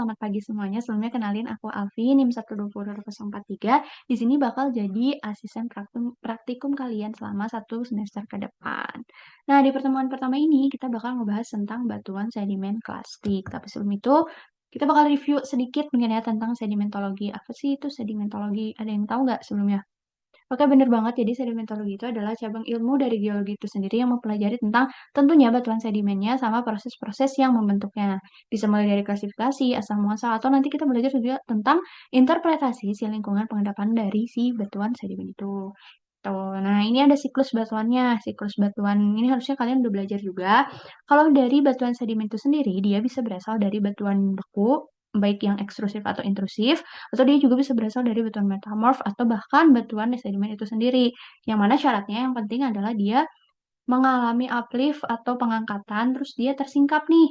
Selamat pagi semuanya. Sebelumnya kenalin aku Alfi, NIM 1202043. Di sini bakal jadi asisten praktikum kalian selama 1 semester ke depan. Nah, di pertemuan pertama ini kita bakal ngebahas tentang batuan sedimen klastik. Tapi sebelum itu, kita bakal review sedikit mengenai tentang sedimentologi. Apa sih itu sedimentologi? Ada yang tahu nggak sebelumnya? Oke, bener banget. Jadi sedimentologi itu adalah cabang ilmu dari geologi itu sendiri yang mempelajari tentang tentunya batuan sedimennya sama proses-proses yang membentuknya. Bisa mulai dari klasifikasi, asal muasal, atau nanti kita belajar juga tentang interpretasi si lingkungan pengendapan dari si batuan sedimen itu. Tuh. Nah, ini ada siklus batuannya. Siklus batuan ini harusnya kalian udah belajar juga. Kalau dari batuan sedimen itu sendiri, dia bisa berasal dari batuan beku, baik yang ekstrusif atau intrusif, atau dia juga bisa berasal dari batuan metamorf atau bahkan batuan sedimen itu sendiri. Yang mana syaratnya yang penting adalah dia mengalami uplift atau pengangkatan, terus dia tersingkap nih,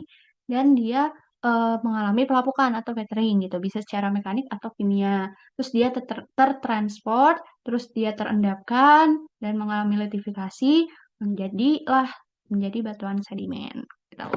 dan dia mengalami pelapukan atau weathering gitu, bisa secara mekanik atau kimia. Terus dia tertransport, terus dia terendapkan dan mengalami litifikasi, menjadi batuan sedimen. Gitu.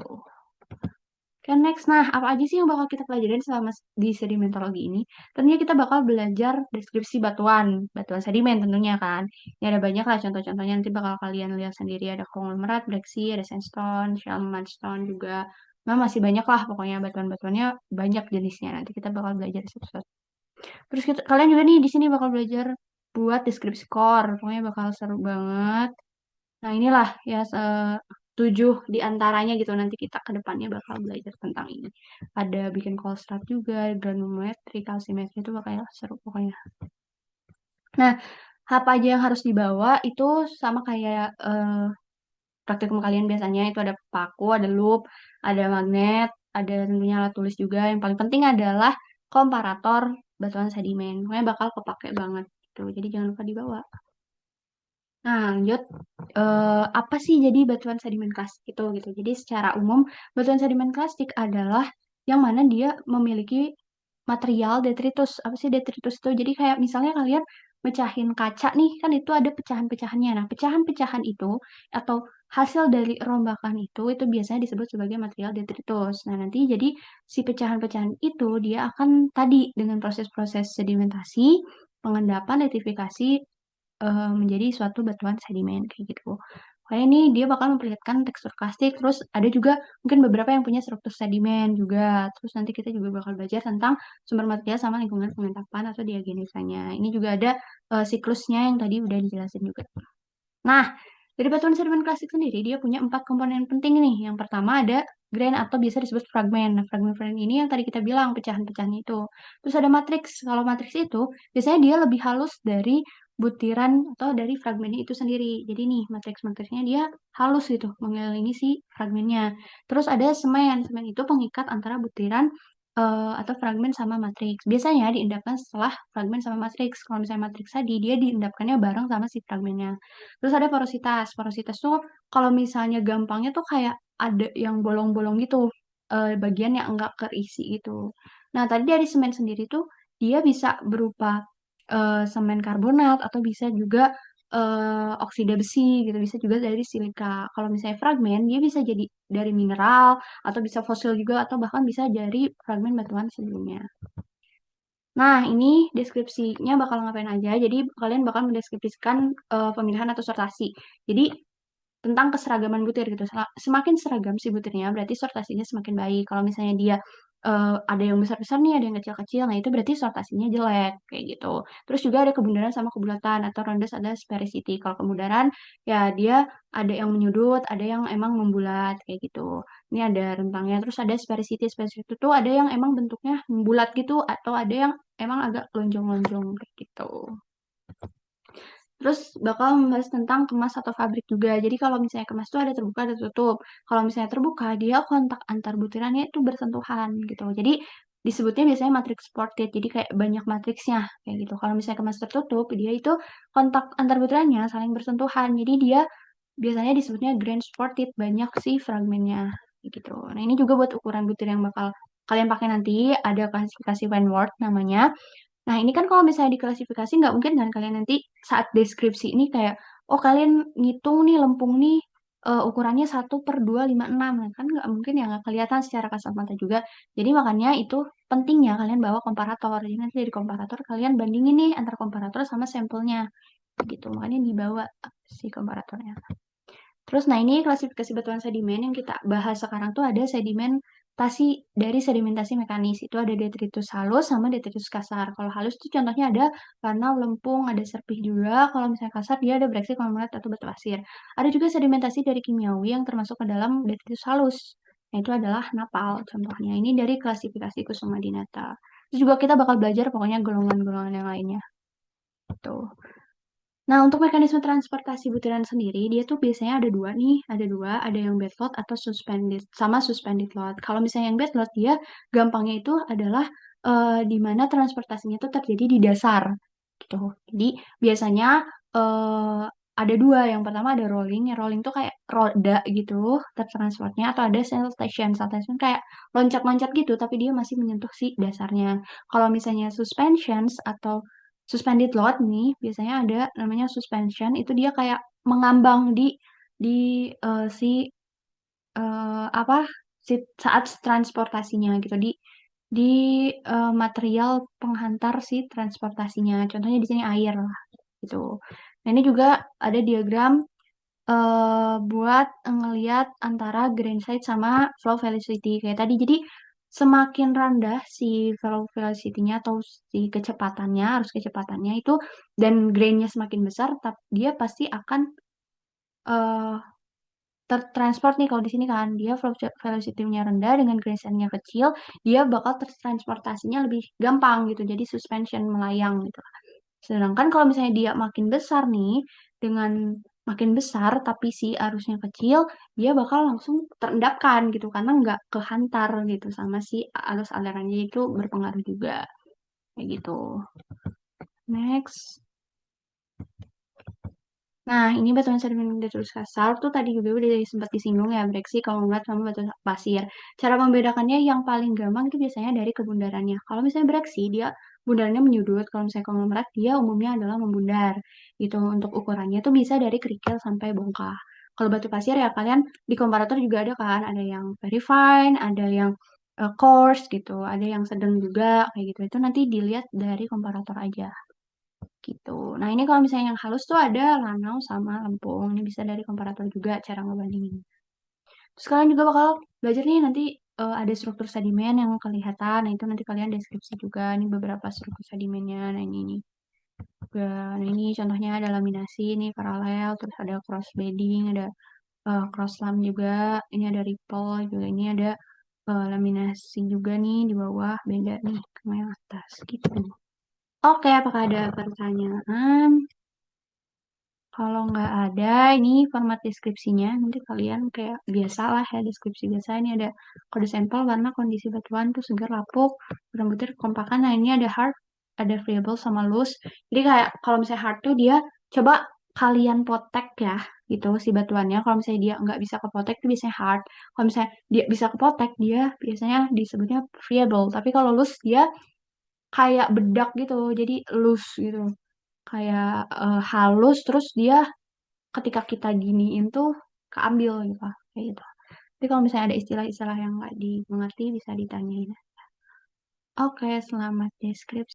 Oke, next. Nah, apa aja sih yang bakal kita pelajarin selama di sedimentologi ini? Tentunya kita bakal belajar deskripsi batuan, batuan sedimen tentunya kan. Ini ada banyak lah contoh-contohnya, nanti bakal kalian lihat sendiri. Ada konglomerat, breksi, ada sandstone, shale mudstone juga. Nah, masih banyak lah pokoknya batuan-batuannya banyak jenisnya. Nanti kita bakal belajar satu-satu. Terus kalian juga nih di sini bakal belajar buat deskripsi core. Pokoknya bakal seru banget. Nah, inilah ya 7 di antaranya gitu. Nanti kita ke depannya bakal belajar tentang ini. Ada bikin call start juga, granulometri, kalsimetri itu bakal seru pokoknya. Nah, apa aja yang harus dibawa itu sama kayak praktikum kalian biasanya itu ada paku, ada loop, ada magnet, ada tentunya alat tulis juga. Yang paling penting adalah komparator batuan sedimen. Pokoknya bakal kepake banget gitu. Jadi jangan lupa dibawa. Nah, lanjut. Apa sih jadi batuan sedimen klastik itu gitu. Jadi secara umum batuan sedimen klastik adalah yang mana dia memiliki material detritus. Apa sih detritus itu? Jadi kayak misalnya kalian mecahin kaca nih, kan itu ada pecahan-pecahannya. Nah, pecahan-pecahan itu atau hasil dari rombakan itu biasanya disebut sebagai material detritus. Nah, nanti jadi si pecahan-pecahan itu dia akan tadi dengan proses-proses sedimentasi, pengendapan, litifikasi menjadi suatu batuan sedimen kayak gitu. Kayak ini dia bakal memperlihatkan tekstur plastik, terus ada juga mungkin beberapa yang punya struktur sedimen juga. Terus nanti kita juga bakal belajar tentang sumber material sama lingkungan pengentapan atau diagenisanya. Ini juga ada siklusnya yang tadi udah dijelasin juga. Nah, dari batuan sedimen klasik sendiri dia punya 4 komponen penting nih. Yang pertama ada grain atau biasa disebut fragmen. Nah, fragmen-fragmen ini yang tadi kita bilang pecahan-pecahan itu. Terus ada matriks. Kalau matriks itu biasanya dia lebih halus dari butiran atau dari fragmennya itu sendiri. Jadi nih matriks-matriksnya dia halus gitu mengelilingi si fragmennya. Terus ada semen. Semen itu pengikat antara butiran atau fragmen sama matriks. Biasanya diendapkan setelah fragmen sama matriks. Kalau misalnya matriks tadi dia diendapkannya bareng sama si fragmennya. Terus ada porositas. Porositas tuh kalau misalnya gampangnya tuh kayak ada yang bolong-bolong gitu, bagian yang enggak terisi gitu. Nah, tadi dari semen sendiri tuh dia bisa berupa semen karbonat atau bisa juga oksida besi gitu, bisa juga dari silika. Kalau misalnya fragmen dia bisa jadi dari mineral atau bisa fosil juga atau bahkan bisa dari fragmen batuan sebelumnya. Nah, ini deskripsinya bakal ngapain aja. Jadi, kalian bakal mendeskripsikan pemilihan atau sortasi. Jadi, tentang keseragaman butir gitu. Semakin seragam si butirnya, berarti sortasinya semakin baik. Kalau misalnya dia ada yang besar-besar nih, ada yang kecil-kecil, nah itu berarti sortasinya jelek kayak gitu. Terus juga ada kebudaran sama kebulatan atau rondes ada sphericity. Kalau kebudaran ya dia ada yang menyudut, ada yang emang membulat kayak gitu. Ini ada rentangnya. Terus ada sphericity. Sphericity itu ada yang emang bentuknya membulat gitu atau ada yang emang agak lonjong-lonjong kayak gitu. Terus bakal membahas tentang kemas atau fabrik juga. Jadi kalau misalnya kemas itu ada terbuka, ada tertutup. Kalau misalnya terbuka, dia kontak antar butirannya itu bersentuhan gitu. Jadi disebutnya biasanya matriks supported. Jadi kayak banyak matriksnya kayak gitu. Kalau misalnya kemas tertutup, dia itu kontak antar butirannya saling bersentuhan. Jadi dia biasanya disebutnya grain supported, banyak sih fragmennya gitu. Nah, ini juga buat ukuran butir yang bakal kalian pakai nanti. Ada klasifikasi Wentworth namanya. Nah, ini kan kalau misalnya diklasifikasi nggak mungkin kan kalian nanti saat deskripsi ini kayak, oh kalian ngitung nih lempung nih ukurannya 1/256, nah kan nggak mungkin ya, nggak kelihatan secara kasat mata juga. Jadi makanya itu pentingnya kalian bawa komparator. Jadi nanti dari komparator kalian bandingin nih antara komparator sama sampelnya, gitu. Makanya dibawa si komparatornya. Terus, nah ini klasifikasi batuan sedimen yang kita bahas sekarang tuh ada sedimentasi dari sedimentasi mekanis. Itu ada detritus halus sama detritus kasar. Kalau halus tuh contohnya ada lanau, lempung, ada serpih juga. Kalau misalnya kasar dia ada breksi, konglomerat, atau batu pasir. Ada juga sedimentasi dari kimiawi yang termasuk ke dalam detritus halus. Nah, itu adalah napal contohnya. Ini dari klasifikasi Kusuma Dinata. Terus juga kita bakal belajar pokoknya golongan-golongan yang lainnya. Tuh. Nah, untuk mekanisme transportasi butiran sendiri, dia tuh biasanya ada dua nih, ada yang bed load atau suspended, sama suspended load. Kalau misalnya yang bed load, dia gampangnya itu adalah di mana transportasinya itu terjadi di dasar, gitu. Jadi, biasanya ada dua, yang pertama ada rolling, yang rolling tuh kayak roda gitu, tertransportnya, atau ada sail station kayak loncat-loncat gitu, tapi dia masih menyentuh si dasarnya. Kalau misalnya suspensions atau suspended load nih biasanya ada namanya suspension, itu dia kayak mengambang di si apa si saat transportasinya gitu di material penghantar si transportasinya. Contohnya di sini air lah gitu. Nah, ini juga ada diagram buat ngeliat antara grain size sama flow velocity kayak tadi. Jadi semakin rendah si flow velocity-nya atau si kecepatannya, arus kecepatannya itu, dan grainnya semakin besar, dia pasti akan eh, tertransport nih. Kalau di sini kan dia flow velocity-nya rendah dengan grain size-nya kecil, dia bakal tertransportasinya lebih gampang gitu. Jadi suspension melayang gitu. Sedangkan kalau misalnya dia makin besar nih, dengan makin besar tapi si arusnya kecil, dia bakal langsung terendapkan gitu karena nggak kehantar gitu sama si arus alirannya, itu berpengaruh juga kayak gitu. Next. Nah, ini batuan sedimen detritus kasar tuh tadi juga udah sempat disinggung ya, breksi, konglomerat, sama batu pasir. Cara membedakannya yang paling gampang itu biasanya dari kebundarannya. Kalau misalnya breksi, dia bundarannya menyudut. Kalau misalnya konglomerat, dia umumnya adalah membundar. Gitu, untuk ukurannya tuh bisa dari kerikil sampai bongkah. Kalau batu pasir ya kalian di komparator juga ada kan, ada yang very fine, ada yang coarse gitu, ada yang sedang juga kayak gitu. Itu nanti dilihat dari komparator aja gitu. Nah, ini kalau misalnya yang halus tuh ada lanau sama lempung. Ini bisa dari komparator juga cara ngebandingin. Terus kalian juga bakal belajar nih nanti ada struktur sedimen yang kelihatan. Nah, itu nanti kalian deskripsi juga. Ini beberapa struktur sedimennya. Nah, ini nih. Nah, ini contohnya ada laminasi, ini paralel, terus ada cross bedding, ada cross lam juga. Ini ada ripple juga. Ini ada laminasi juga nih di bawah, beda nih sama yang atas gitu. Oke, apakah ada pertanyaan? Kalau nggak ada, ini format deskripsinya. Nanti kalian kayak biasa lah ya, deskripsi biasa. Ini ada kode sampel, warna, kondisi batuan, tuh segar, lapuk, barang butir, kompakan. Nah, ini ada hard, ada variable, sama loose. Jadi kayak kalau misalnya hard tuh dia coba kalian potek ya, gitu si batuannya. Kalau misalnya dia nggak bisa kepotek itu biasanya hard. Kalau misalnya dia bisa kepotek, dia biasanya disebutnya variable. Tapi kalau loose dia kayak bedak gitu, jadi loose gitu. Kayak halus, terus dia ketika kita giniin tuh keambil gitu kayak gitu. Tapi kalau misalnya ada istilah-istilah yang nggak dimengerti bisa ditanyain. Oke, selamat deskripsi.